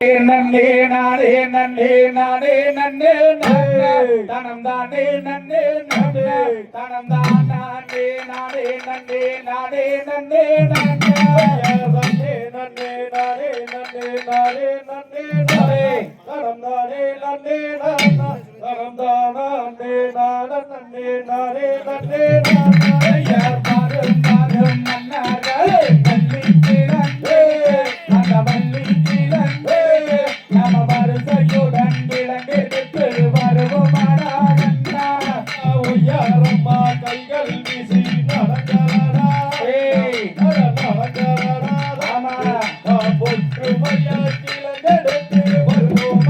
நன்னே நானே நன்னே நானே நன்னே தனம் தானே நன்னே நன்னே தனம் தான் நானே நானே நன்னே நானே நன்னே நன்னே நன்னே நன்னே நானே நன்னே நானே நன்னே நானே தனம் தானே நன்னே நானே தனம் தானே நானே நன்னே நானே நன்னே நானே யார் பாரும் பாரும் மன்னாரே நன்னே நன்னே அந்த வள்ளி கைகள் வீசி நடக்கிறடா பொற்று மையா கிழங்கெடுத்து வருவோம்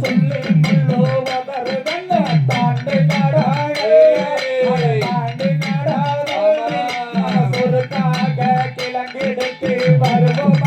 சொல்லி முள்ளோ வதறு தந்த தாண்டு நடாயே தாண்டு நடாயே சொருக்காக கிழங்கெடுத்து வருவோம்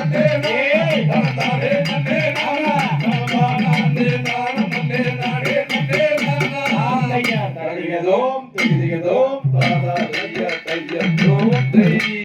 Nare